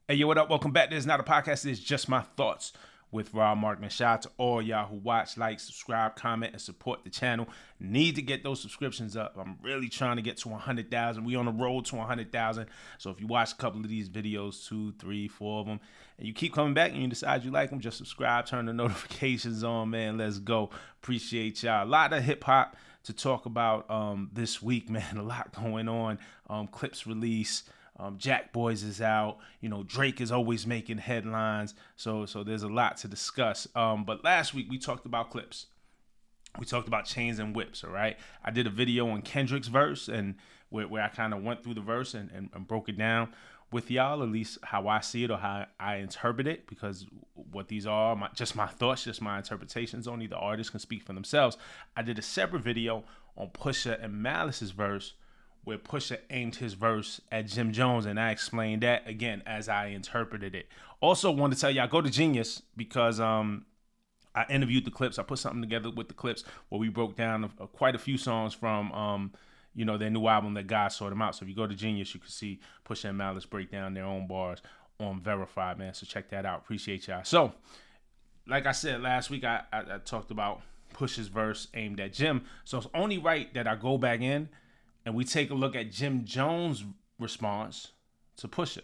Hey, yo, what up? Welcome back. This is not a podcast. It's just my thoughts with Markman. Shout out to all y'all who watch, like, subscribe, comment, and support the channel. Need to get those subscriptions up. I'm really trying to get to 100,000. We on the road to 100,000. So if you watch a couple of these videos, 2, 3, 4 of them, and you keep coming back and you decide you like them, just subscribe, turn the notifications on, man. Let's go. Appreciate y'all. A lot of hip hop to talk about this week, man. A lot going on. Clipse release. Jack Boys is out. You know, Drake is always making headlines. So there's a lot to discuss. But last week we talked about Clipse. We talked about chains and whips, all right? I did a video on Kendrick's verse and where I kind of went through the verse and broke it down with y'all, at least how I see it or how I interpret it, because what these are, just my thoughts, just my interpretations. Only the artists can speak for themselves. I did a separate video on Pusha and Malice's verse, where Pusha aimed his verse at Jim Jones, and I explained that again as I interpreted it. Also, want to tell y'all, go to Genius because I interviewed the Clipse. I put something together with the Clipse where we broke down quite a few songs from their new album that God Sorted Them Out. So if you go to Genius, you can see Pusha and Malice break down their own bars on Verified, man. So check that out. Appreciate y'all. So, like I said last week, I talked about Pusha's verse aimed at Jim. So it's only right that I go back in and we take a look at Jim Jones' response to Pusha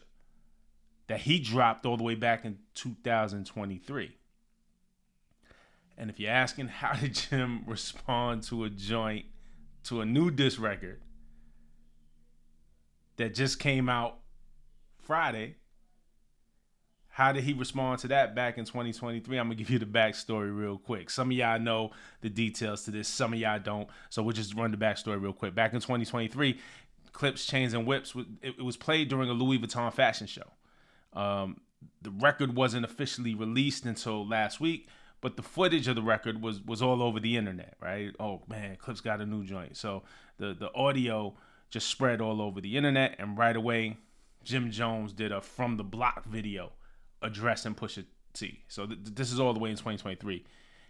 that he dropped all the way back in 2023. And if you're asking how did Jim respond to a new diss record that just came out Friday, how did he respond to that back in 2023? I'm going to give you the backstory real quick. Some of y'all know the details to this. Some of y'all don't. So we'll just run the backstory real quick. Back in 2023, Clipse, Chains, and Whips, it was played during a Louis Vuitton fashion show. The record wasn't officially released until last week, but the footage of the record was all over the internet, right? Oh, man, Clipse got a new joint. So the audio just spread all over the internet, and right away, Jim Jones did a From the Block video addressing Pusha T. So this is all the way in 2023.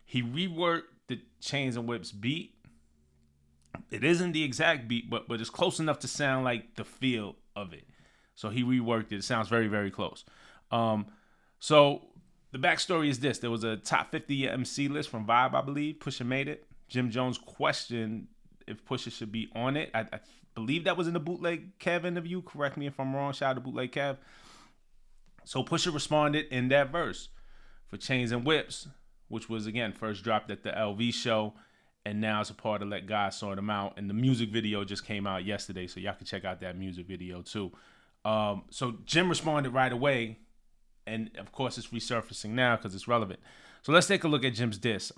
He reworked the Chains and Whips beat. It isn't the exact beat, but it's close enough to sound like the feel of it. So he reworked it. It sounds very, very close. So the backstory is this. There was a top 50 MC list from Vibe, I believe. Pusha made it. Jim Jones questioned if Pusha should be on it. I believe that was in the Bootleg Kev interview. Correct me if I'm wrong. Shout out to Bootleg Kev. So Pusha responded in that verse for Chains and Whips, which was, again, first dropped at the LV show, and now it's a part of Let God Sort Them Out. And the music video just came out yesterday, so y'all can check out that music video too. So Jim responded right away, and of course it's resurfacing now because it's relevant. So let's take a look at Jim's diss.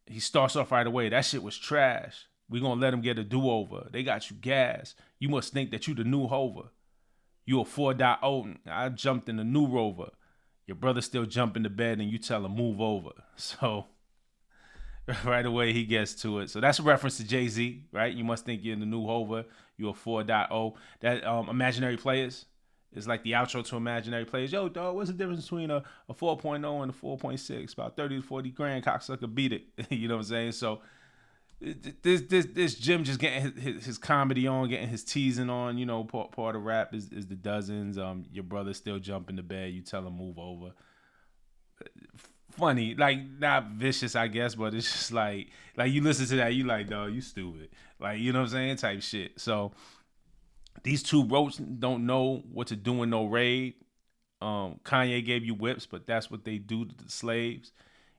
He starts off right away. That shit was trash. We gonna let him get a do-over. They got you gas. You must think that you the new Hover. You a 4.0. I jumped in the new Rover. Your brother still jump in the bed and you tell him move over. So right away he gets to it. So that's a reference to Jay-Z, right? You must think you're in the new Hover. You're a 4.0. That Imaginary Players is like the outro to Imaginary Players. Yo, dog, what's the difference between a 4.0 and a 4.6? About 30 to 40 grand. Cocksucker beat it. You know what I'm saying? So this Jim just getting his comedy on, getting his teasing on. You know, part of rap is the dozens. Your brother still jump in the bed. You tell him move over. Funny, like not vicious, I guess, but it's just like you listen to that, you like, dog, you stupid. Like, you know what I'm saying? Type shit. So these two roaches don't know what to do in no raid. Kanye gave you whips, but that's what they do to the slaves.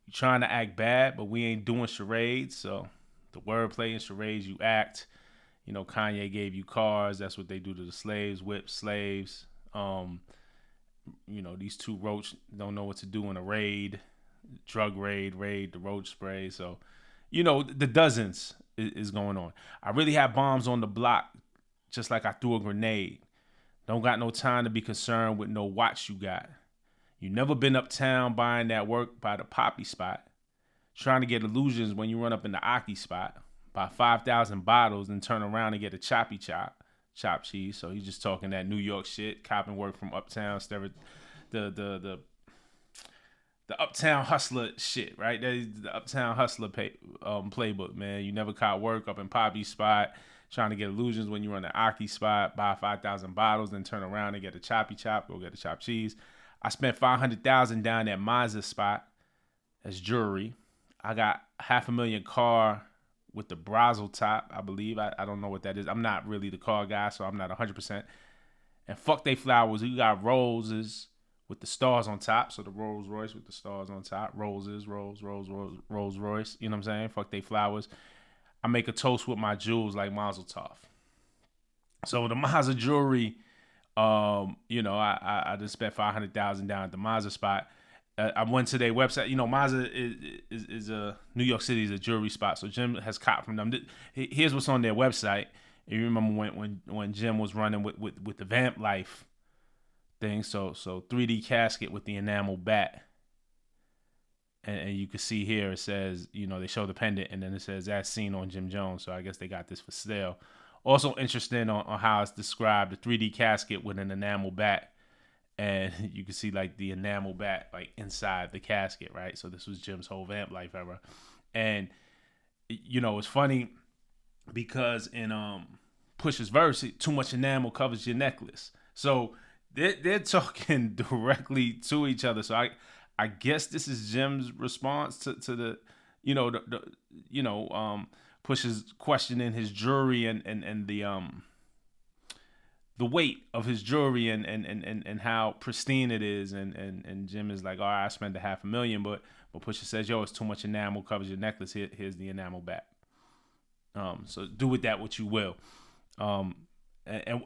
You trying to act bad, but we ain't doing charades, so the wordplay and charades, you act. You know, Kanye gave you cars. That's what they do to the slaves, whip slaves. These two roach don't know what to do in a raid, drug raid, the roach spray. So, the dozens is going on. I really have bombs on the block, just like I threw a grenade. Don't got no time to be concerned with no watch you got. You never been uptown buying that work by the poppy spot. Trying to get illusions when you run up in the Aki spot, buy 5,000 bottles and turn around and get a choppy chop cheese. So he's just talking that New York shit, copping work from uptown, the uptown hustler shit, right? That is the uptown hustler playbook, man. You never caught work up in poppy spot, trying to get illusions when you run the Aki spot, buy 5,000 bottles, then turn around and get a choppy chop, go get a chopped cheese. I spent 500,000 down at Mazda spot as jewelry. I got $500,000 car with the Brazel top, I believe. I don't know what that is. I'm not really the car guy, so I'm not 100%. And fuck they flowers. You got roses with the stars on top. So the Rolls Royce with the stars on top. Rolls Royce. You know what I'm saying? Fuck they flowers. I make a toast with my jewels like Mazel Tov. So the Mazda jewelry, I just spent 500,000 down at the Mazda spot. I went to their website. Mazda is a New York City is a jewelry spot. So Jim has copped from them. Here's what's on their website. You remember when Jim was running with the Vamp Life thing. So 3D casket with the enamel bat. And you can see here it says, they show the pendant and then it says as seen on Jim Jones. So I guess they got this for sale. Also interesting on how it's described, the 3D casket with an enamel bat. And you can see like the enamel bat like inside the casket, right? So this was Jim's whole Vamp Life era. And, it's funny because in Pusha's verse, too much enamel covers your necklace. So they're talking directly to each other. So I guess this is Jim's response to the Pusha's questioning his jewelry and the weight of his jewelry and how pristine it is, and Jim is like, all right, I spent $500,000, but Pusha says, yo, it's too much enamel covers your necklace. Here's the enamel back. So do with that what you will. And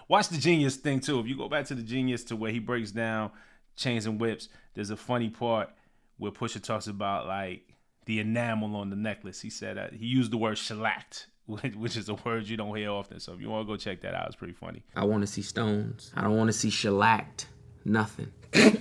watch the Genius thing too. If you go back to the Genius to where he breaks down Chains and Whips, there's a funny part where Pusha talks about like the enamel on the necklace. He said he used the word shellacked, which is a word you don't hear often. So if you want to go check that out, it's pretty funny. I want to see stones. I don't want to see shellacked. Nothing. I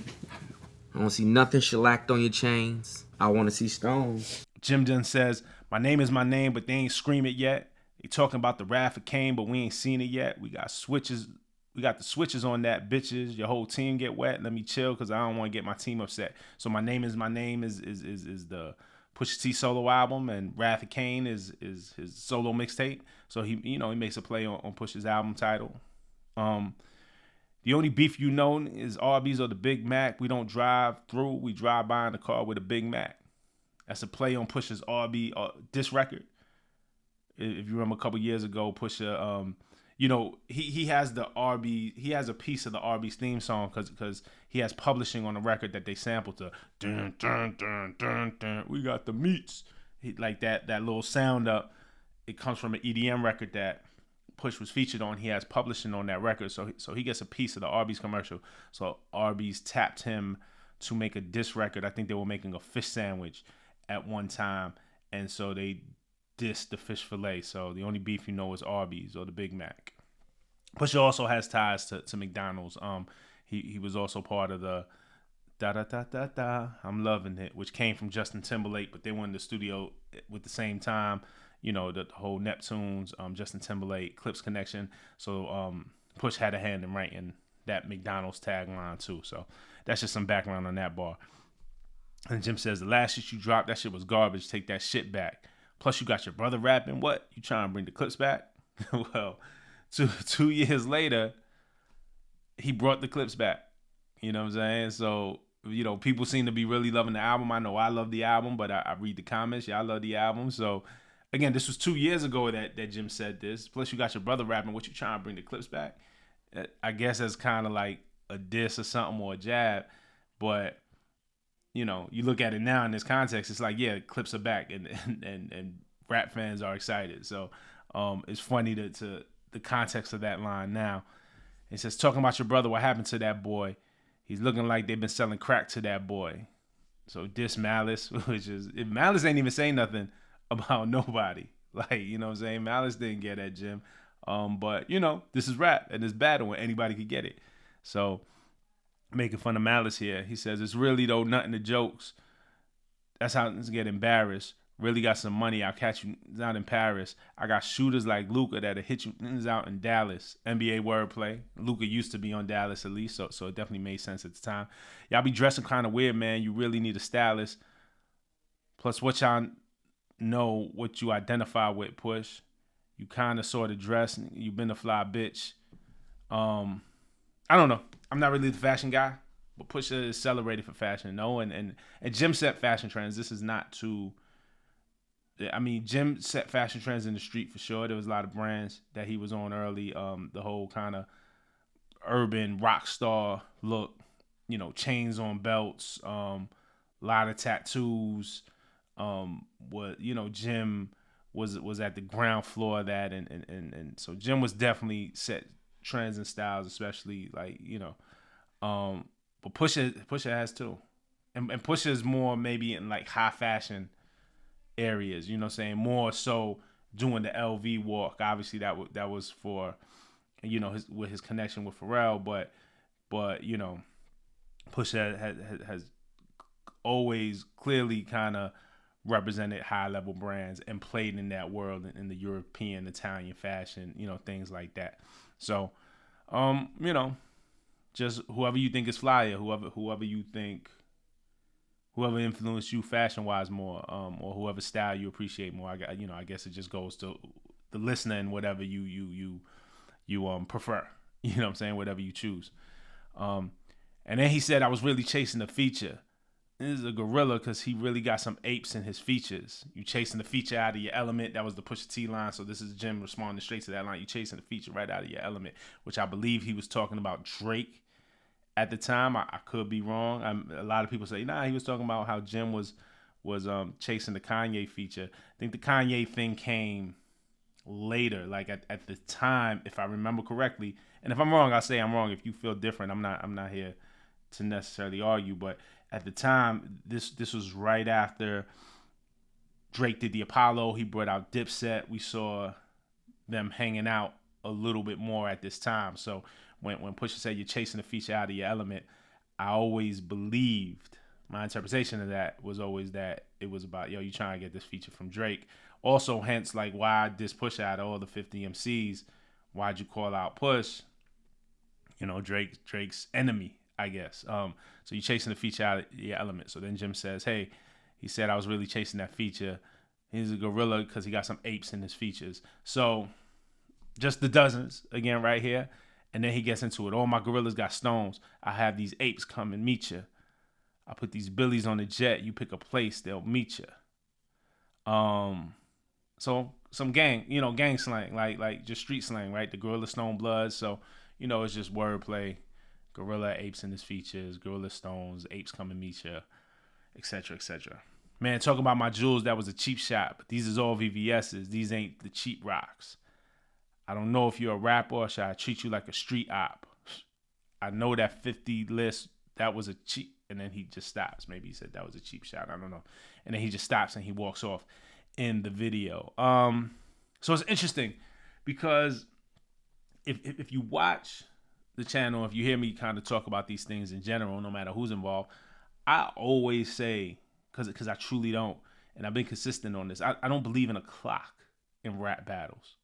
don't want to see nothing shellacked on your chains. I want to see stones. Jim Dunn says, my name is my name, but they ain't scream it yet. They talking about the wrath of Cain, but we ain't seen it yet. We got switches. We got the switches on that, bitches. Your whole team get wet. Let me chill because I don't want to get my team upset. So my name is the Pusha T solo album, and Wrath of Cain is his solo mixtape. So he makes a play on Pusha's album title. The only beef is Arby's or the Big Mac. We don't drive through. We drive by in the car with a Big Mac. That's a play on Pusha's Arby diss record. If you remember a couple years ago, Pusha, he has the Arby. He has a piece of the Arby's theme song because he has publishing on the record that they sampled to dun dun dun dun dun. We got the meats. Like that little sound up. It comes from an EDM record that Push was featured on. He has publishing on that record, so he gets a piece of the Arby's commercial. So Arby's tapped him to make a diss record. I think they were making a fish sandwich at one time, and so they dissed the fish fillet. So the only beef is Arby's or the Big Mac. Pusha also has ties to McDonald's. He was also part of the da da da da da I'm Loving It, which came from Justin Timberlake, but they were in the studio with the same time. The whole Neptunes, Justin Timberlake, Clipse connection. So Push had a hand in writing that McDonald's tagline too. So that's just some background on that bar. And Jim says, the last shit you dropped, that shit was garbage. Take that shit back. Plus you got your brother rapping. What? You trying to bring the Clipse back? Well, two years later, he brought the Clipse back. You know what I'm saying? So, people seem to be really loving the album. I know I love the album, but I read the comments. Yeah, I love the album. So, again, this was 2 years ago that Jim said this. Plus, you got your brother rapping. What you trying to bring the Clipse back? I guess that's kind of like a diss or something or a jab. But, you look at it now in this context, it's like, yeah, Clipse are back and rap fans are excited. So, it's funny to the context of that line now. It says, talking about your brother, what happened to that boy? He's looking like they've been selling crack to that boy. So diss Malice, Malice ain't even saying nothing about nobody. Like, you know what I'm saying? Malice didn't get at Jim. But, this is rap and it's battle and anybody could get it. So making fun of Malice here. He says, it's really, though, nothing to jokes. That's how it's get embarrassed. Really got some money. I'll catch you out in Paris. I got shooters like Luka that'll hit you out in Dallas. NBA wordplay. Luka used to be on Dallas at least, so it definitely made sense at the time. Y'all be dressing kind of weird, man. You really need a stylist. Plus, what y'all know what you identify with, Push. You kind of sort of dress. You've been a fly bitch. I don't know. I'm not really the fashion guy, but Pusha is celebrated for fashion, no. And Jim set fashion trends. This is not too. I mean, Jim set fashion trends in the street for sure. There was a lot of brands that he was on early. The whole kind of urban rock star look, chains on belts, lot of tattoos. Jim was at the ground floor of that, and so Jim was definitely set trends and styles, especially but Pusha has too, and Pusha is more maybe in like high fashion areas, more so doing the LV walk. Obviously that was for with his connection with Pharrell, but Pusha has always clearly kind of represented high level brands and played in that world in the European, Italian fashion, things like that. So, just whoever you think is flyer, whoever you think, whoever influenced you fashion wise more, or whoever style you appreciate more. I guess it just goes to the listener and whatever you prefer. You know what I'm saying? Whatever you choose. And then he said I was really chasing the feature. This is a gorilla because he really got some apes in his features. You chasing the feature out of your element. That was the Pusha T line. So this is Jim responding straight to that line. You chasing the feature right out of your element, which I believe he was talking about Drake at the time. I could be wrong. A lot of people say, nah, he was talking about how Jim was chasing the Kanye feature. I think the Kanye thing came later, like at the time, if I remember correctly. And if I'm wrong, I'll say I'm wrong. If you feel different, I'm not here to necessarily argue, but at the time, this was right after Drake did the Apollo. He brought out Dipset. We saw them hanging out a little bit more at this time. So when Pusha said you're chasing the feature out of your element, I always believed, my interpretation of that was always that it was about, you trying to get this feature from Drake. Also, hence, like, why this Push out of all the 50 MCs? Why'd you call out Push? Drake's enemy, I guess. So you're chasing the feature out of your element. So then Jim says, hey, he said I was really chasing that feature. He's a gorilla because he got some apes in his features. So just the dozens again right here. And then he gets into it. All my gorillas got stones. I have these apes come and meet you. I put these billies on the jet. You pick a place, they'll meet you. So some gang slang, like just street slang, right? The gorilla stone blood. So, it's just wordplay. Gorilla, apes in his features, gorilla stones, apes come and meet you, etc., etc. Man, talking about my jewels, that was a cheap shot, but these is all VVS's. These ain't the cheap rocks. I don't know if you're a rapper or should I treat you like a street op. I know that 50 list, that was a cheap, and then he just stops. Maybe he said that was a cheap shot. I don't know. And then he just stops and he walks off in the video. So it's interesting because if you watch the channel, if you hear me kind of talk about these things in general, no matter who's involved, I always say, because I truly don't, and I've been consistent on this, I don't believe in a clock in rap battles.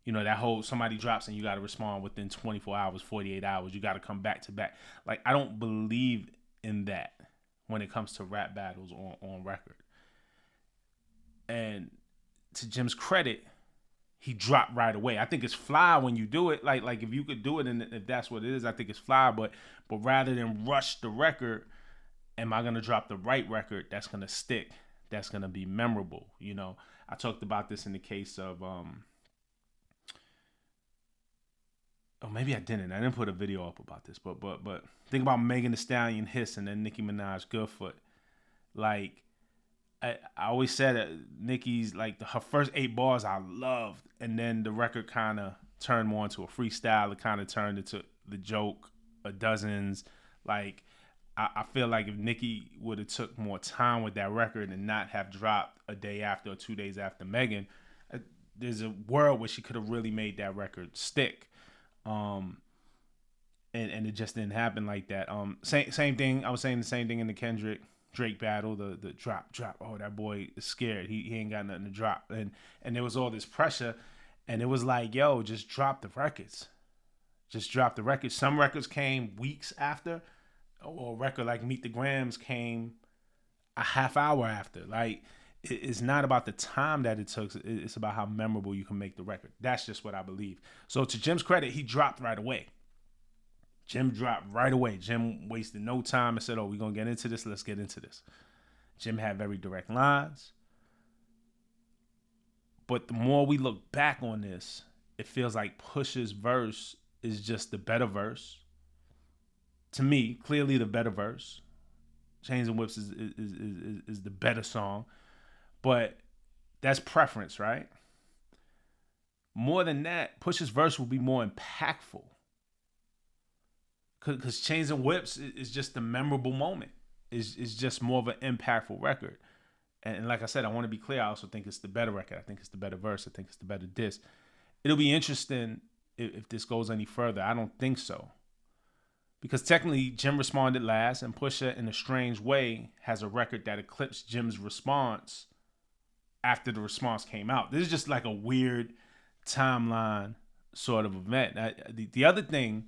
That whole somebody drops and you got to respond within 24 hours, 48 hours, you got to come back to back. Like, I don't believe in that when it comes to rap battles on record. And to Jim's credit, he dropped right away. I think it's fly when you do it. Like if you could do it, and if that's what it is, I think it's fly. But rather than rush the record, am I gonna drop the right record that's gonna stick, that's gonna be memorable? I talked about this in the case of maybe I didn't. I didn't put a video up about this, but think about Megan Thee Stallion Hiss and then Nicki Minaj Goodfoot. Like, I always said that Nicki's, like, her first 8 bars I loved, and then the record kind of turned more into a freestyle. It kind of turned into the joke, dozens. Like, I feel like if Nicki would have took more time with that record and not have dropped a day after or 2 days after Megan, there's a world where she could have really made that record stick. And it just didn't happen like that. Same thing. I was saying the same thing in the Kendrick Drake battle, the drop. Oh, that boy is scared. He ain't got nothing to drop. And there was all this pressure, and it was like, yo, just drop the records. Just drop the records. Some records came weeks after, or a record like Meet the Grams came a half hour after. Like, it's not about the time that it took. It's about how memorable you can make the record. That's just what I believe. So to Jim's credit, he dropped right away. Jim dropped right away. Jim wasted no time and said, oh, we're going to get into this. Let's get into this. Jim had very direct lines. But the more we look back on this, it feels like Pusha's verse is just the better verse. To me, clearly the better verse. Chains and Whips is the better song. But that's preference, right? More than that, Pusha's verse will be more impactful. Because Chains and Whips is just a memorable moment. It's just more of an impactful record. And like I said, I want to be clear. I also think it's the better record. I think it's the better verse. I think it's the better disc. It'll be interesting if this goes any further. I don't think so. Because technically, Jim responded last, and Pusha, in a strange way, has a record that eclipsed Jim's response after the response came out. This is just like a weird timeline sort of event. The other thing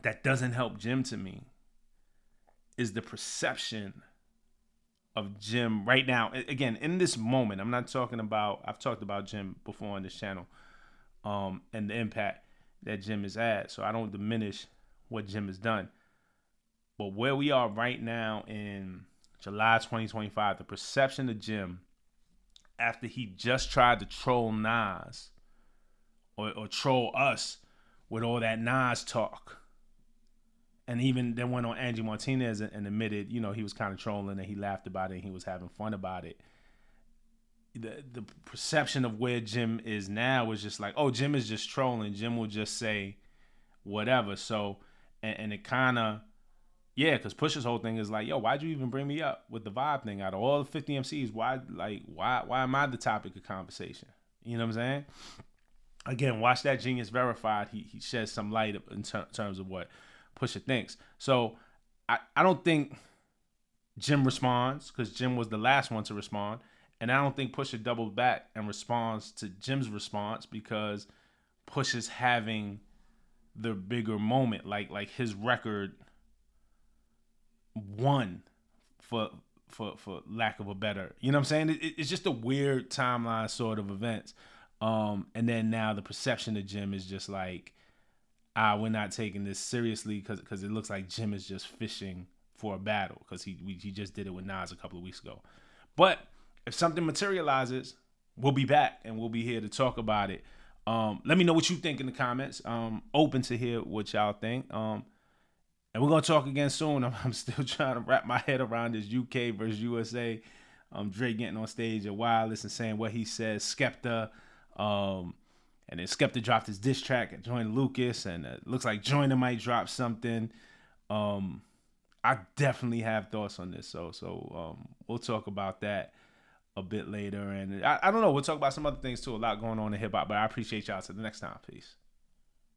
that doesn't help Jim to me is the perception of Jim right now. Again, in this moment, I'm not talking about, I've talked about Jim before on this channel, and the impact that Jim has had. So I don't diminish what Jim has done. But where we are right now in July 2025, the perception of Jim after he just tried to troll Nas or troll us with all that Nas talk, and even then went on Angie Martinez and admitted, you know, he was kind of trolling and he laughed about it and he was having fun about it. The perception of where Jim is now is just like, oh, Jim is just trolling. Jim will just say whatever. So, and it kind of, yeah, because Pusha's whole thing is like, yo, why'd you even bring me up with the vibe thing? Out of all the 50 MCs, why am I the topic of conversation? You know what I'm saying? Again, watch that Genius Verified. He sheds some light in terms of what Pusha thinks. So I don't think Jim responds, because Jim was the last one to respond. And I don't think Pusha doubled back and responds to Jim's response because Pusha's having the bigger moment. Like his record won, for lack of a better, you know what I'm saying? It's just a weird timeline sort of events. And then now the perception of Jim is just like, we're not taking this seriously because it looks like Jim is just fishing for a battle because he just did it with Nas a couple of weeks ago. But if something materializes, we'll be back and we'll be here to talk about it. Let me know what you think in the comments. Open to hear what y'all think. And we're going to talk again soon. I'm still trying to wrap my head around this UK versus USA. Drake getting on stage at Wireless and saying what he says, Skepta. And then Skepta dropped his diss track at Joyner Lucas, and it looks like Joyner might drop something. I definitely have thoughts on this, so we'll talk about that a bit later. And I don't know, we'll talk about some other things too. A lot going on in hip hop, but I appreciate y'all. Till the next time, peace.